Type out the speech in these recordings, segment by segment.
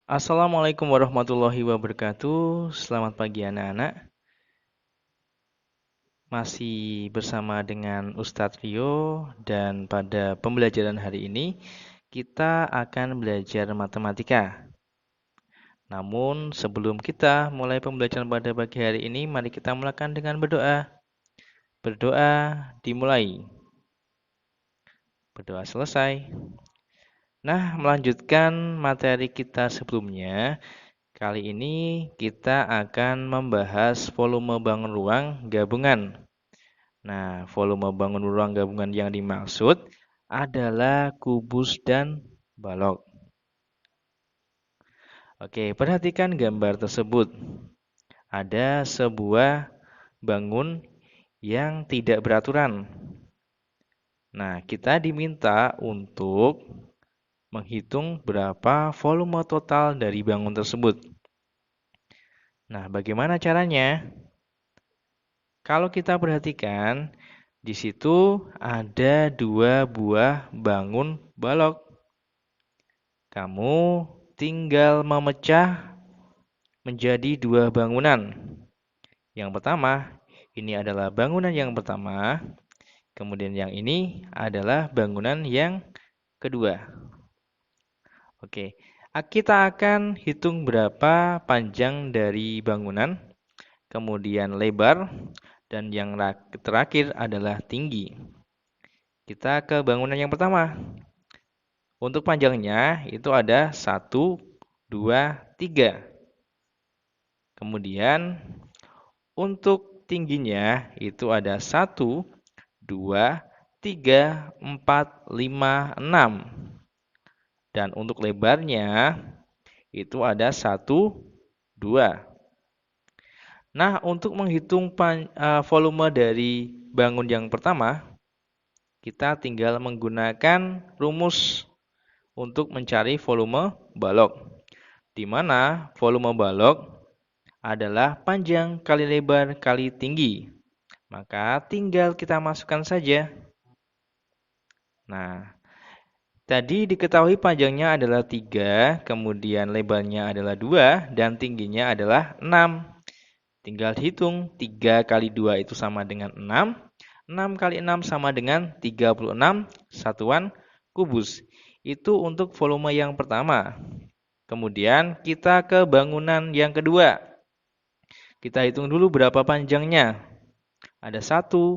Assalamualaikum warahmatullahi wabarakatuh. Selamat pagi anak-anak. Masih bersama dengan Ustadz Rio dan pada pembelajaran hari ini kita akan belajar matematika. Namun sebelum kita mulai pembelajaran pada pagi hari ini, mari kita mulakan dengan berdoa. Berdoa dimulai. Berdoa selesai. Nah, melanjutkan materi kita sebelumnya. Kali ini kita akan membahas volume bangun ruang gabungan. Nah, volume bangun ruang gabungan yang dimaksud adalah kubus dan balok. Oke, perhatikan gambar tersebut. Ada sebuah bangun yang tidak beraturan. Nah, kita diminta untuk menghitung berapa volume total dari bangun tersebut. Nah, bagaimana caranya? Kalau kita perhatikan, di situ ada dua buah bangun balok. Kamu tinggal memecah menjadi dua bangunan. Yang pertama, ini adalah bangunan yang pertama. Kemudian yang ini adalah bangunan yang kedua. Oke, kita akan hitung berapa panjang dari bangunan, kemudian lebar, dan yang terakhir adalah tinggi. Kita ke bangunan yang pertama. Untuk panjangnya itu ada 1, 2, 3. Kemudian untuk tingginya itu ada 1, 2, 3, 4, 5, 6. Dan untuk lebarnya itu ada 1, 2. Nah, untuk menghitung volume dari bangun yang pertama, kita tinggal menggunakan rumus untuk mencari volume balok, di mana volume balok adalah panjang kali lebar kali tinggi. Maka tinggal kita masukkan saja. Nah, tadi diketahui panjangnya adalah 3, kemudian lebarnya adalah 2, dan tingginya adalah 6. Tinggal hitung, 3 kali 2 itu sama dengan 6. 6 kali 6 sama dengan 36 satuan kubus. Itu untuk volume yang pertama. Kemudian kita ke bangunan yang kedua. Kita hitung dulu berapa panjangnya. Ada 1,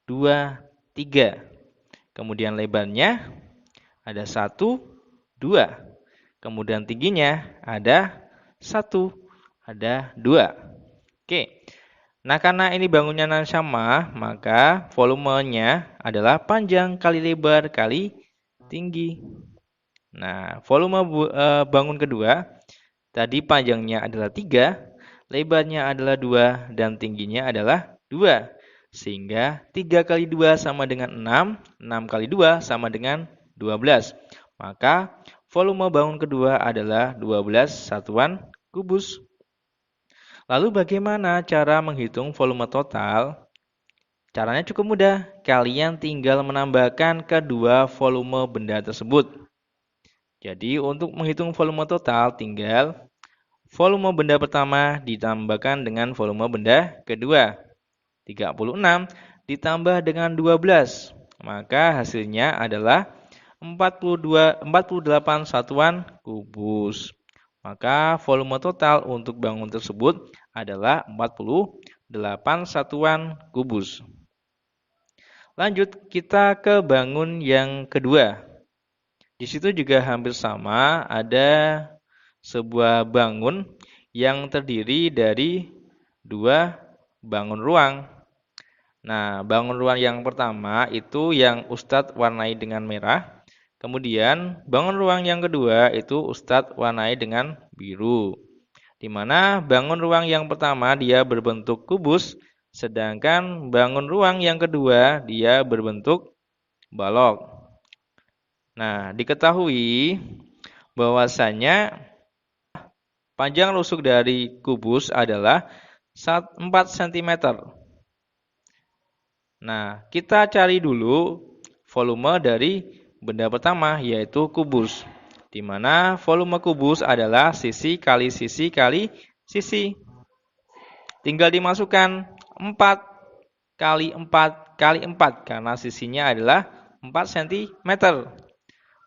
2, 3. Kemudian lebarnya ada 1, 2. Kemudian tingginya ada 1, ada 2. Oke. Nah, karena ini bangunnya sama, maka volumenya adalah panjang kali lebar kali tinggi. Nah, volume bangun kedua, tadi panjangnya adalah 3, lebarnya adalah 2, dan tingginya adalah 2. Sehingga 3 kali 2 sama dengan 6, 6 kali 2 sama dengan 12. Maka volume bangun kedua adalah 12 satuan kubus. Lalu bagaimana cara menghitung volume total? Caranya cukup mudah. Kalian tinggal menambahkan kedua volume benda tersebut. Jadi untuk menghitung volume total tinggal volume benda pertama ditambahkan dengan volume benda kedua. 36 ditambah dengan 12. Maka hasilnya adalah 48 satuan kubus. Maka volume total untuk bangun tersebut adalah 48 satuan kubus. Lanjut kita ke bangun yang kedua. Di situ juga hampir sama, ada sebuah bangun yang terdiri dari dua bangun ruang. Nah, bangun ruang yang pertama itu yang Ustadz warnai dengan merah. Kemudian bangun ruang yang kedua itu Ustadz warnai dengan biru. Di mana bangun ruang yang pertama dia berbentuk kubus, sedangkan bangun ruang yang kedua dia berbentuk balok. Nah, diketahui bahwasanya panjang rusuk dari kubus adalah 4 cm. Nah, kita cari dulu volume dari benda pertama, yaitu kubus. di mana volume kubus adalah sisi kali sisi kali sisi. Tinggal dimasukkan 4 kali 4 kali 4 karena sisinya adalah 4 cm.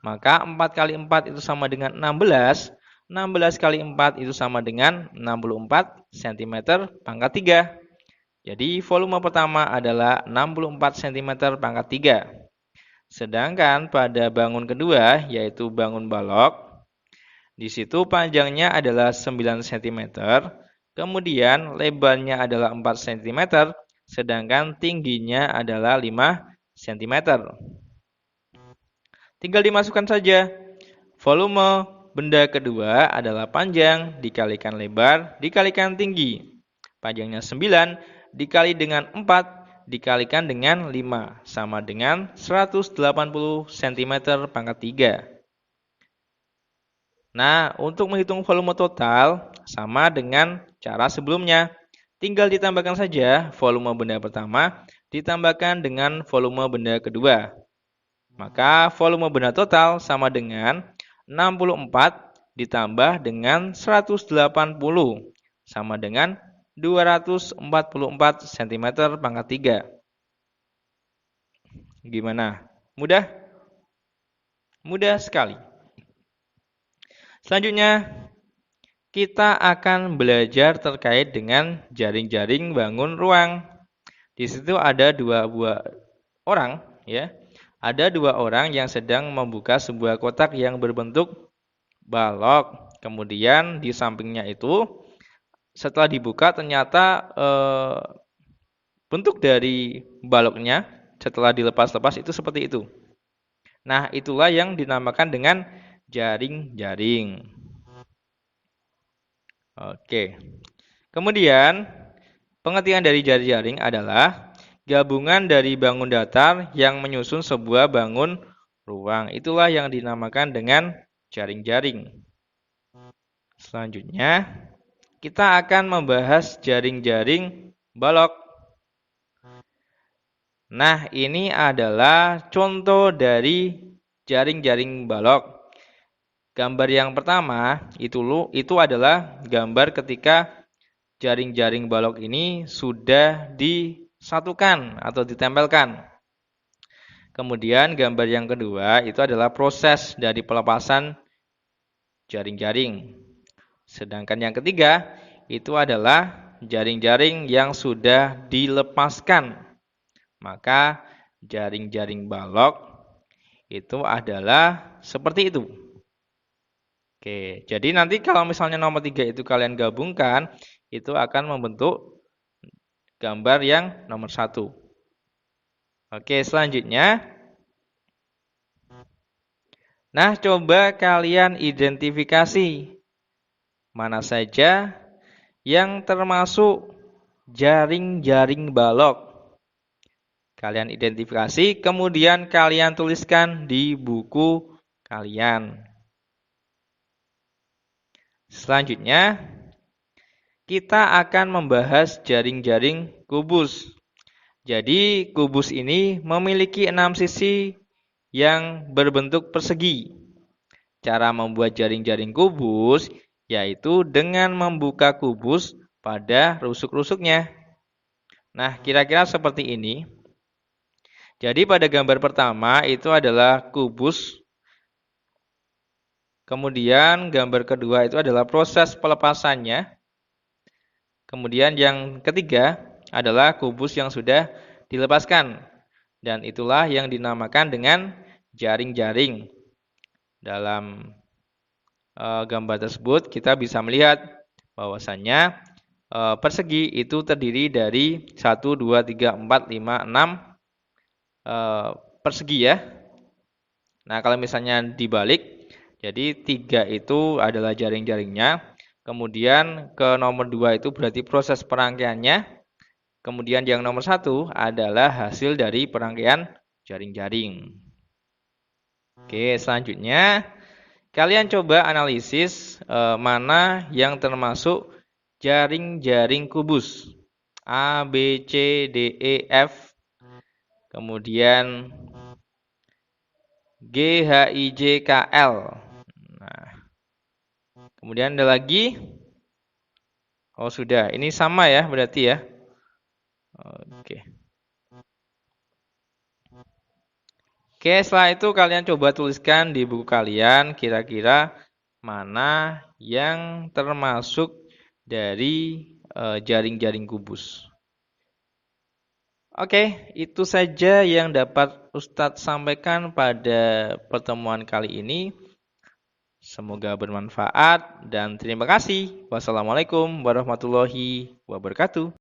Maka 4 kali 4 itu sama dengan 16. 16 kali 4 itu sama dengan 64 cm pangkat 3. Jadi volume pertama adalah 64 cm pangkat 3. Sedangkan pada bangun kedua yaitu bangun balok, di situ panjangnya adalah 9 cm, kemudian lebarnya adalah 4 cm, sedangkan tingginya adalah 5 cm. Tinggal dimasukkan saja. Volume benda kedua adalah panjang dikalikan lebar dikalikan tinggi. Panjangnya 9 dikali dengan 4 dikalikan dengan 5 sama dengan 180 cm pangkat 3. Nah, untuk menghitung volume total sama dengan cara sebelumnya. Tinggal ditambahkan saja volume benda pertama ditambahkan dengan volume benda kedua. Maka volume benda total sama dengan 64 ditambah dengan 180 sama dengan 244 cm pangkat 3. Gimana? Mudah? Mudah sekali. Selanjutnya, kita akan belajar terkait dengan jaring-jaring bangun ruang. Di situ ada dua orang, ya. Ada 2 orang yang sedang membuka sebuah kotak yang berbentuk balok. Kemudian di sampingnya itu, setelah dibuka ternyata bentuk dari baloknya setelah dilepas-lepas itu seperti itu. Nah, itulah yang dinamakan dengan jaring-jaring. Oke. Kemudian, pengertian dari jaring-jaring adalah gabungan dari bangun datar yang menyusun sebuah bangun ruang. Itulah yang dinamakan dengan jaring-jaring. Selanjutnya, kita akan membahas jaring-jaring balok. Nah, ini adalah contoh dari jaring-jaring balok. Gambar yang pertama itu adalah gambar ketika jaring-jaring balok ini sudah disatukan atau ditempelkan. Kemudian gambar yang kedua itu adalah proses dari pelepasan jaring-jaring. Sedangkan yang ketiga itu adalah jaring-jaring yang sudah dilepaskan. Maka jaring-jaring balok itu adalah seperti itu. Oke, jadi nanti kalau misalnya nomor 3 itu kalian gabungkan, itu akan membentuk gambar yang nomor 1. Oke, selanjutnya. Nah, coba kalian identifikasi mana saja yang termasuk jaring-jaring balok. Kalian identifikasi, kemudian kalian tuliskan di buku kalian. Selanjutnya, kita akan membahas jaring-jaring kubus. Jadi, kubus ini memiliki 6 sisi yang berbentuk persegi. Cara membuat jaring-jaring kubus yaitu dengan membuka kubus pada rusuk-rusuknya. Nah, kira-kira seperti ini. Jadi, pada gambar pertama itu adalah kubus. Kemudian gambar kedua itu adalah proses pelepasannya. Kemudian yang ketiga adalah kubus yang sudah dilepaskan. Dan itulah yang dinamakan dengan jaring-jaring. Dalam gambar tersebut kita bisa melihat bahwasannya persegi itu terdiri dari 1, 2, 3, 4, 5, 6 persegi ya. Nah, kalau misalnya dibalik, jadi 3 itu adalah jaring-jaringnya. Kemudian ke nomor 2 itu berarti proses perangkaiannya. Kemudian yang nomor 1 adalah hasil dari perangkaian jaring-jaring. Oke, selanjutnya kalian coba analisis mana yang termasuk jaring-jaring kubus. A, B, C, D, E, F. Kemudian G, H, I, J, K, L. Kemudian ada lagi. Oh, sudah. Ini sama ya berarti ya. Oke. Oke, setelah itu kalian coba tuliskan di buku kalian kira-kira mana yang termasuk dari jaring-jaring kubus. Oke, itu saja yang dapat Ustadz sampaikan pada pertemuan kali ini. Semoga bermanfaat dan terima kasih. Wassalamualaikum warahmatullahi wabarakatuh.